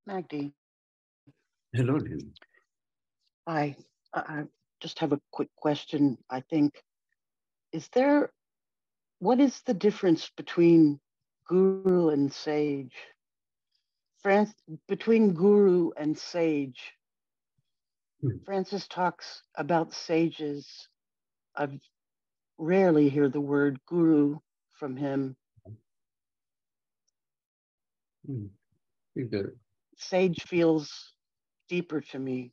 Magdi, Hello, Lynn. I, I just have a quick question. I think, is there, what is the difference between guru and sage? Between guru and sage, Francis talks about sages. I rarely hear the word guru from him. Hmm. I think they're, Sage feels deeper to me.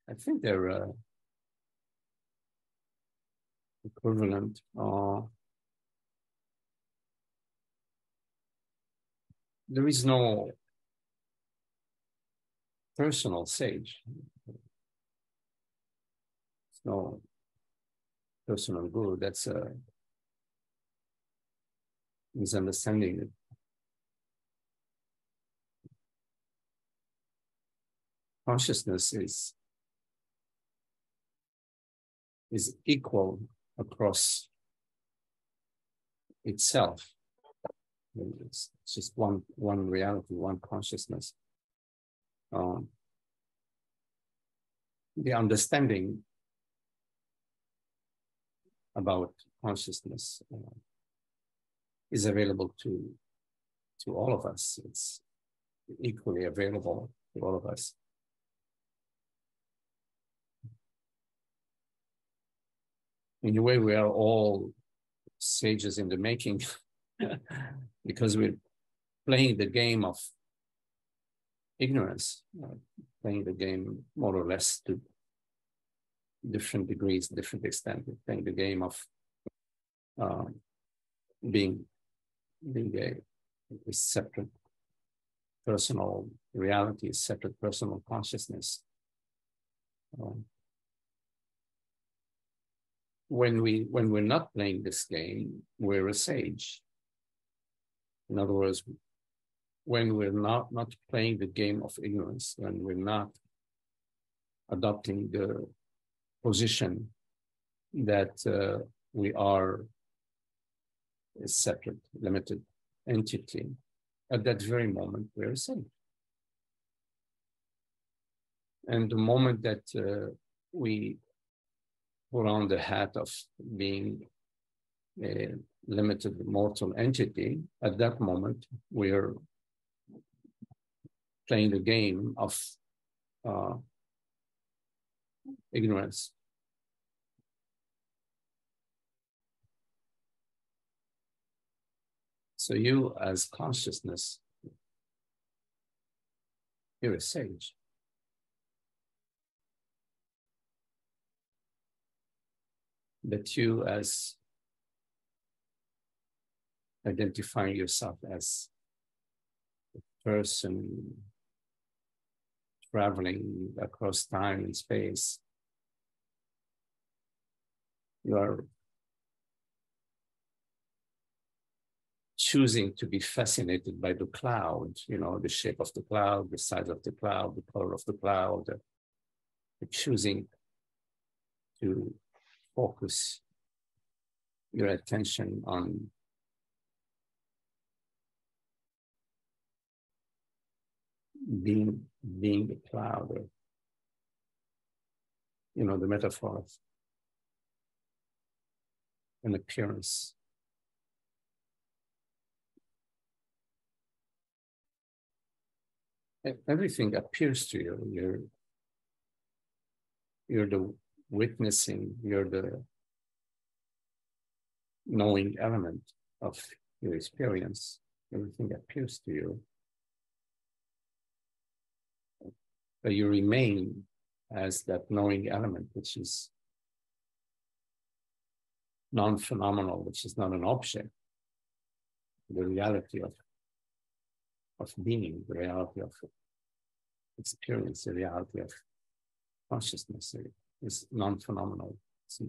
I think they're equivalent. There is no personal sage. There's no personal guru. That's a misunderstanding. Consciousness is equal across itself. It's just one reality, one consciousness. The understanding about consciousness is available to all of us. It's equally available to all of us. In a way, we are all sages in the making because we're playing the game of ignorance, playing the game more or less to different degrees, different extent. We're playing the game of being a separate personal reality, a separate personal consciousness. When we're not playing this game, we're a sage. In other words, when we're not playing the game of ignorance, when we're not adopting the position that we are a separate, limited entity, at that very moment, we're a sage. And the moment that we put on the hat of being a limited mortal entity, at that moment, we're playing the game of ignorance. So you, as consciousness, you're a sage. But you, as identifying yourself as a person traveling across time and space, you are choosing to be fascinated by the cloud, the shape of the cloud, the size of the cloud, the color of the cloud, choosing to focus your attention on being a cloud, or, the metaphor of an appearance. Everything appears to you. You're the witnessing, you're the knowing element of your experience. Everything appears to you. But you remain as that knowing element, which is non-phenomenal, which is not an object. The reality of being, the reality of experience, the reality of consciousness is non-phenomenal. So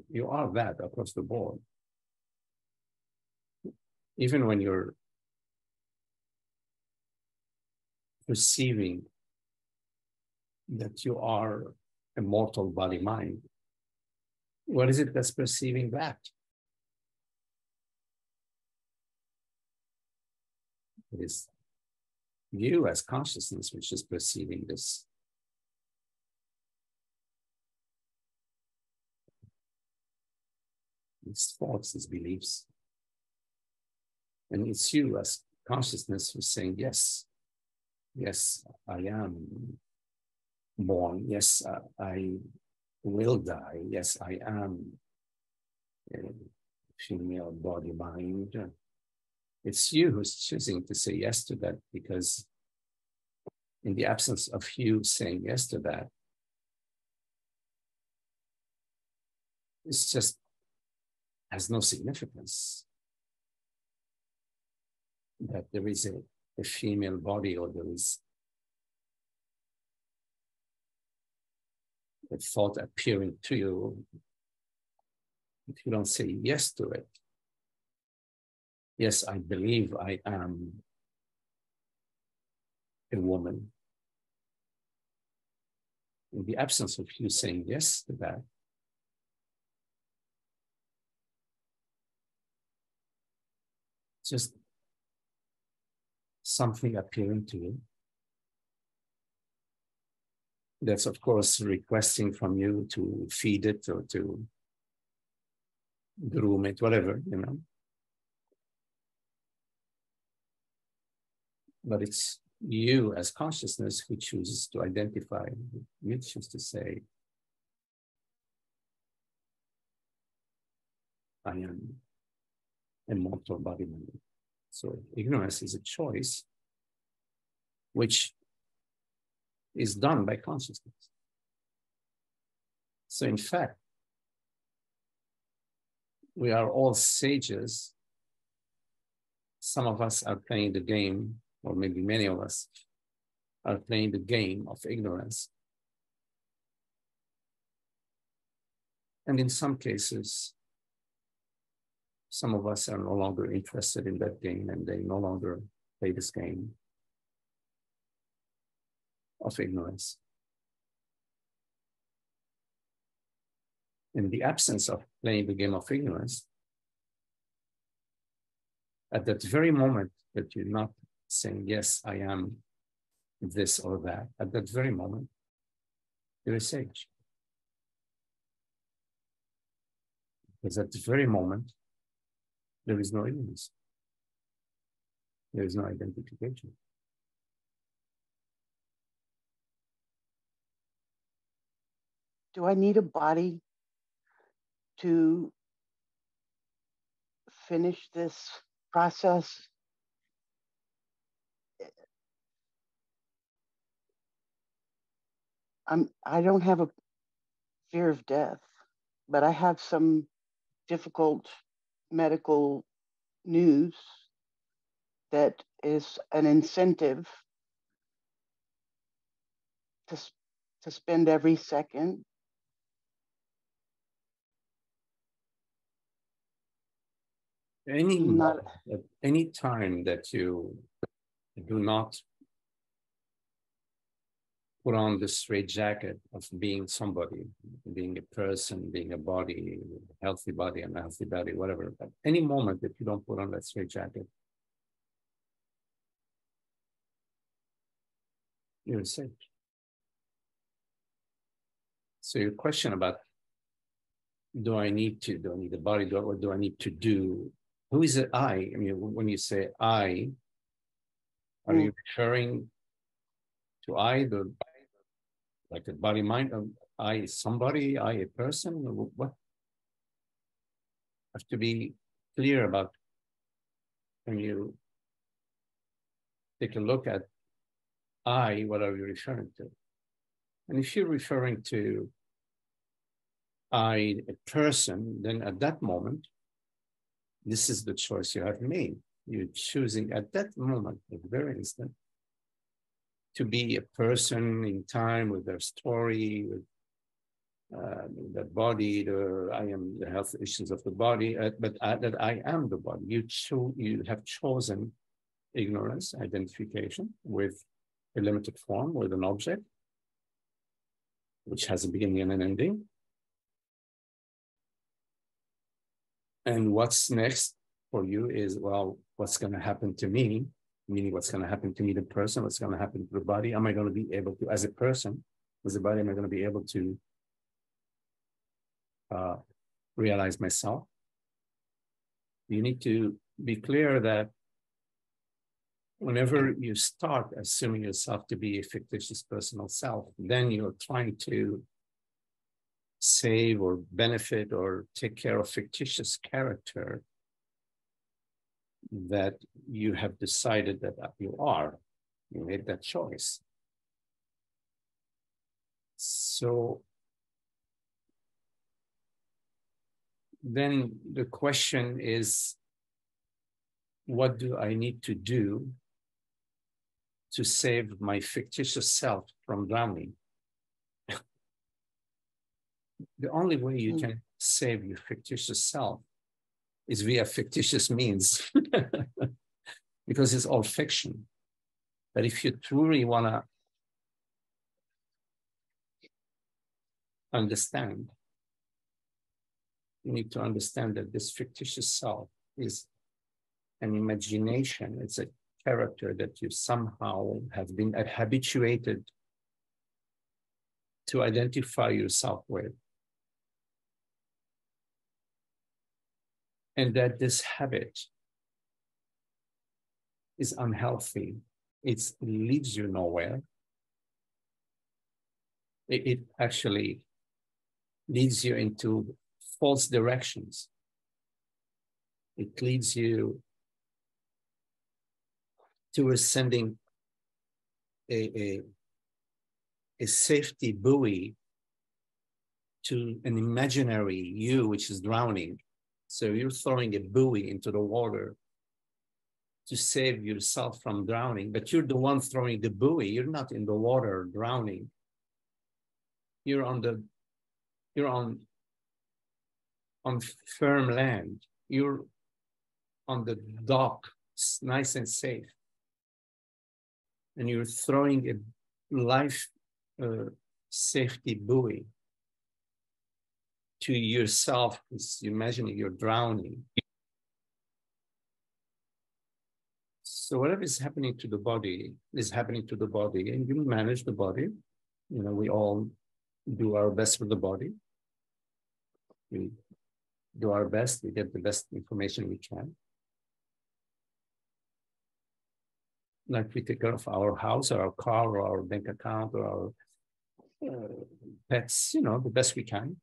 you are that across the board. Even when you're perceiving that you are a mortal body-mind, what is it that's perceiving that? It is you as consciousness, which is perceiving this. These thoughts, these beliefs. And it's you as consciousness who's saying, yes, yes, I am born. Yes, I will die. Yes, I am a female body, mind. It's you who's choosing to say yes to that, because in the absence of you saying yes to that, it's just has no significance that there is a female body, or there is a thought appearing to you. If you don't say yes to it, yes, I believe I am a woman. In the absence of you saying yes to that, just something appearing to you that's, of course, requesting from you to feed it or to groom it, whatever, you know. But it's you as consciousness who chooses to identify. You choose to say, I am a mortal body mind. So ignorance is a choice which is done by consciousness. So in fact, we are all sages. Some of us are playing the game, or maybe many of us are playing the game of ignorance. And in some cases, some of us are no longer interested in that game, and they no longer play this game of ignorance. In the absence of playing the game of ignorance, at that very moment that you're not saying, yes, I am this or that, at that very moment, you're a sage. Because at the very moment, there is no ignorance. There is no identification. Do I need a body to finish this process? I don't have a fear of death, but I have some difficult medical news that is an incentive to spend every second. At any time that you do not put on the straitjacket of being somebody, being a person, being a body, a healthy body, an unhealthy body, whatever. At any moment that you don't put on that straitjacket, you're safe. So your question about do I need a body, or do I need to do? Who is it I? I mean, when you say I, are you referring to I, like a body mind? I somebody, I a person? What? I have to be clear about when you take a look at I, what are you referring to? And if you're referring to I, a person, then at that moment, this is the choice you have made. You're choosing at that moment, at the very instant, to be a person in time with their story, with their body, I am the health issues of the body, but that I am the body. You have chosen ignorance, identification with a limited form, with an object, which has a beginning and an ending. And what's next for you is, well, what's going to happen to me meaning what's going to happen to me, the person, what's going to happen to the body. Am I going to be able to, as a person, as a body, am I going to be able to realize myself? You need to be clear that whenever you start assuming yourself to be a fictitious personal self, then you're trying to save or benefit or take care of fictitious character that you have decided that you are. You made that choice. So then the question is, what do I need to do to save my fictitious self from drowning? The only way you can save your fictitious self is via fictitious means, because it's all fiction. But if you truly want to understand, you need to understand that this fictitious self is an imagination. It's a character that you somehow have been habituated to identify yourself with. And that this habit is unhealthy. It leads you nowhere. It actually leads you into false directions. It leads you to sending a safety buoy to an imaginary you which is drowning. So you're throwing a buoy into the water to save yourself from drowning, but you're the one throwing the buoy. You're not in the water drowning. You're on firm land. You're on the dock, nice and safe. And you're throwing a life safety buoy to yourself. Imagining you're drowning. So whatever is happening to the body is happening to the body, and you manage the body. You know, we all do our best with the body. We do our best. We get the best information we can. Like we take care of our house or our car or our bank account or our pets, you know, the best we can.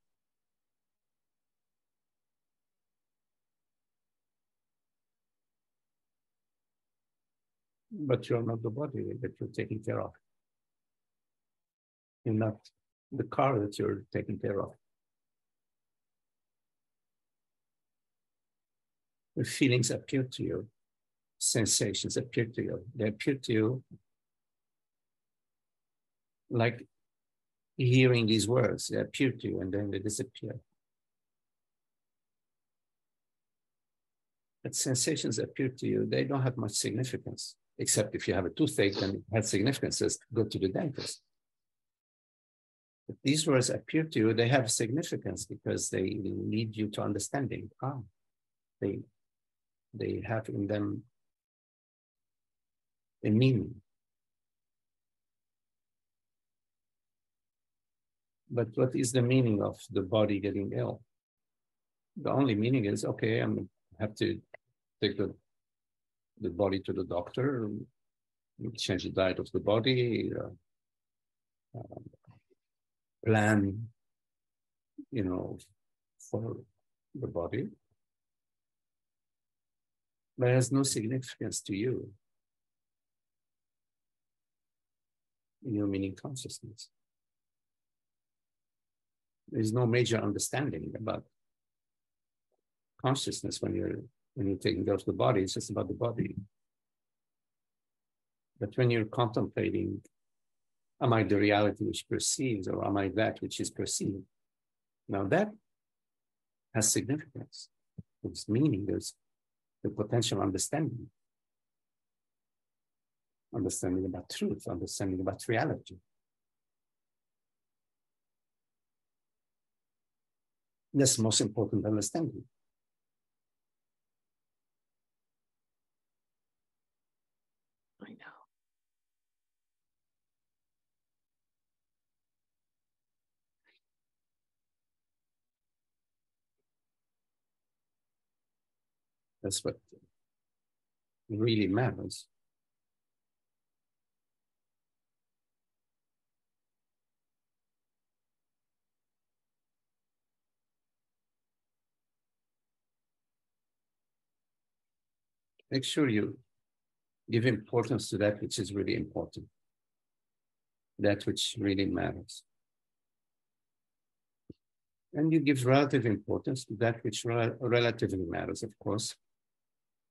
But you're not the body that you're taking care of. You're not the car that you're taking care of. The feelings appear to you. Sensations appear to you. They appear to you like hearing these words. They appear to you and then they disappear. But sensations appear to you. They don't have much significance, except if you have a toothache, then it has significance. Just go to the dentist. But these words appear to you. They have significance because they lead you to understanding. They have in them a meaning. But what is the meaning of the body getting ill? The only meaning is, okay, I have to take the body to the doctor, change the diet of the body, plan, you know, for the body. But it has no significance to you in your meaning consciousness. There's no major understanding about consciousness when you're taking care of the body. It's just about the body. But when you're contemplating, am I the reality which perceives, or am I that which is perceived? Now that has significance. There's meaning. There's the potential understanding. Understanding about truth, understanding about reality. That's the most important understanding. That's what really matters. Make sure you give importance to that which is really important, that which really matters. And you give relative importance to that which relatively matters, of course.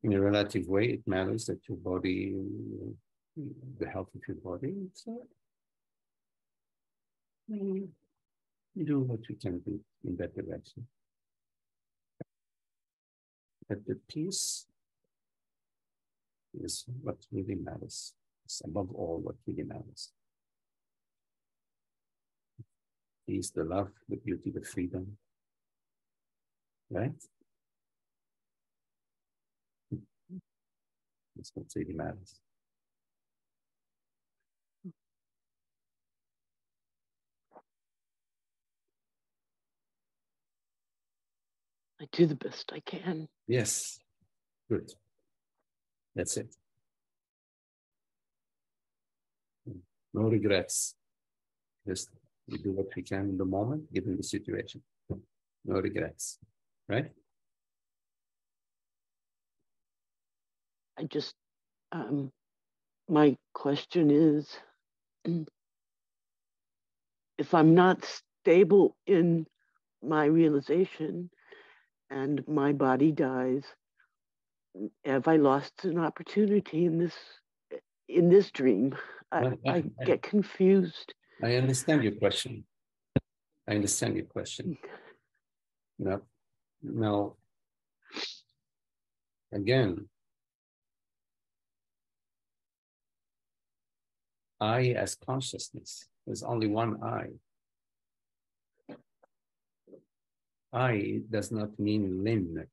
In a relative way, it matters that your body, the health of your body, so you do what you can do in that direction. But the peace is what really matters. It's above all what really matters. Peace, the love, the beauty, the freedom. Right? That's what really matters. I do the best I can. Yes. Good. That's it. No regrets. Just we do what we can in the moment, given the situation. No regrets. Right? I just, my question is, if I'm not stable in my realization and my body dies, have I lost an opportunity in this dream? I get confused. I understand your question. I understand your question. Now, again, I as consciousness, there's only one I. I does not mean limb.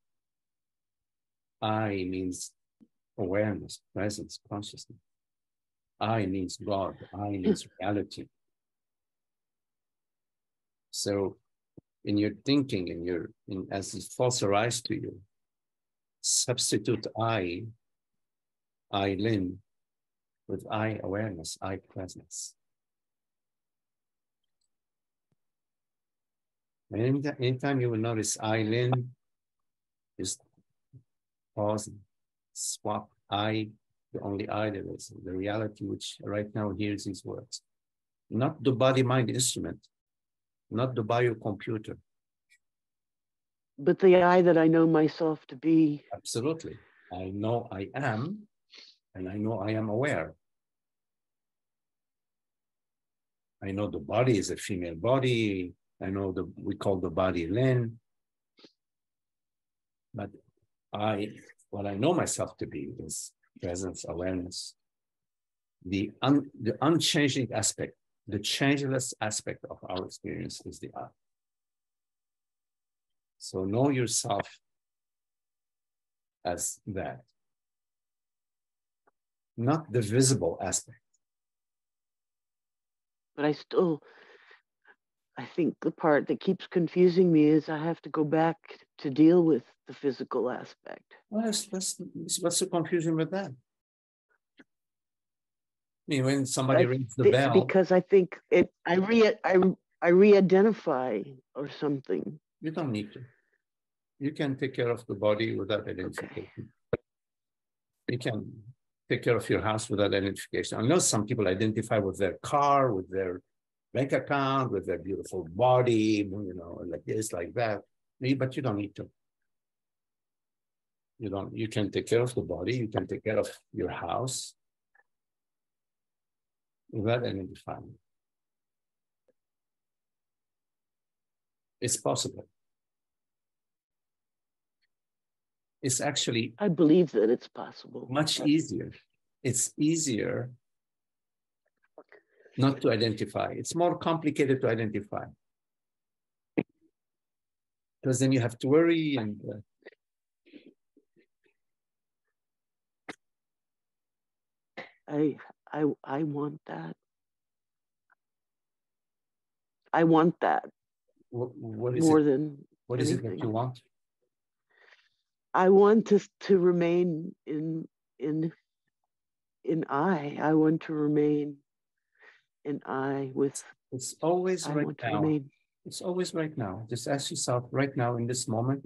I means awareness, presence, consciousness. I means God. I means reality. So in your thinking, as it falls arise to you, substitute I limb, with I awareness, I presence. And anytime you will notice I limb, just pause, swap I, the only I there is, the reality which right now hears these words. Not the body-mind instrument, not the biocomputer. But the I that I know myself to be. Absolutely. I know I am, and I know I am aware. I know the body is a female body. I know we call the body Lin. But what I know myself to be is presence, awareness. The unchanging aspect, the changeless aspect of our experience is the I. So know yourself as that. Not the visible aspect. But I think the part that keeps confusing me is I have to go back to deal with the physical aspect. Well, what's the confusion with that? I mean, when somebody rings the bell. Because I think I re-identify or something. You don't need to. You can take care of the body without identification. Okay. You can take care of your house without identification. I know some people identify with their car, with their bank account, with their beautiful body, like this, like that. But you don't need to. You can take care of the body, you can take care of your house without identifying. It's possible. It's actually, I believe that it's possible. Much easier. It's easier not to identify. It's more complicated to identify. Because then you have to worry and I want that. I want that. What is more it? Than what anything. Is it that you want? I want to remain in I. I want to remain in I with. It's always I right want to now. remain. It's always right now. Just ask yourself right now in this moment,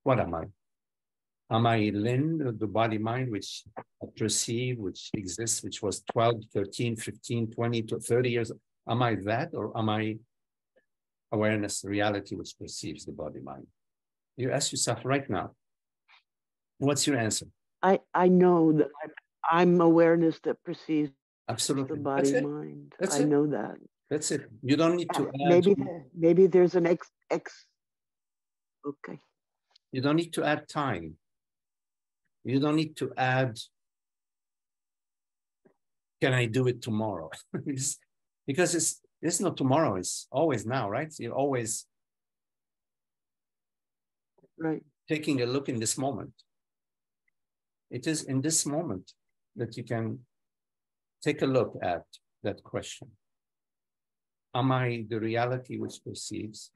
what am I? Am I Lynn, the body mind, which I perceive, which exists, which was 12, 13, 15, 20 to 30 years? Am I that, or am I awareness, reality, which perceives the body mind? You ask yourself right now, what's your answer? I know that I'm awareness that perceives Absolutely. the body mind. That's I it. know that. That's it. You don't need to add. Maybe there's an X. Okay. You don't need to add time. You don't need to add, can I do it tomorrow? Because there's no tomorrow, it's always now, right? You're always right. Taking a look in this moment. It is in this moment that you can take a look at that question. Am I the reality which perceives,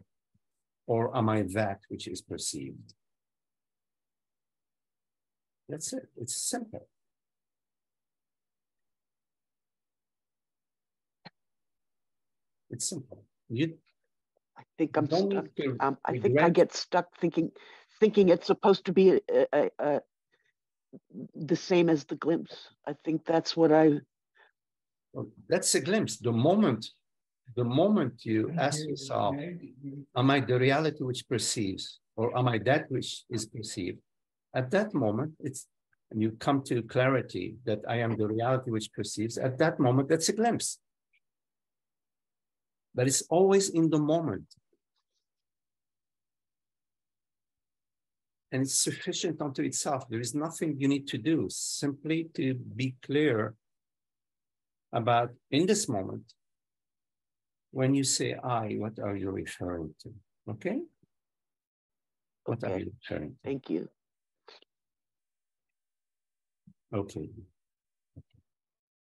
or am I that which is perceived? That's it. It's simple. It's simple. I think I'm stuck. I think I get stuck thinking it's supposed to be the same as the glimpse. I think that's what That's a glimpse. The moment you ask yourself, am I the reality which perceives, or am I that which is perceived? At that moment, and you come to clarity that I am the reality which perceives. At that moment, that's a glimpse. But it's always in the moment. And it's sufficient unto itself. There is nothing you need to do, simply to be clear about, in this moment, when you say I, what are you referring to? Okay? What are you referring to? Thank you. Okay.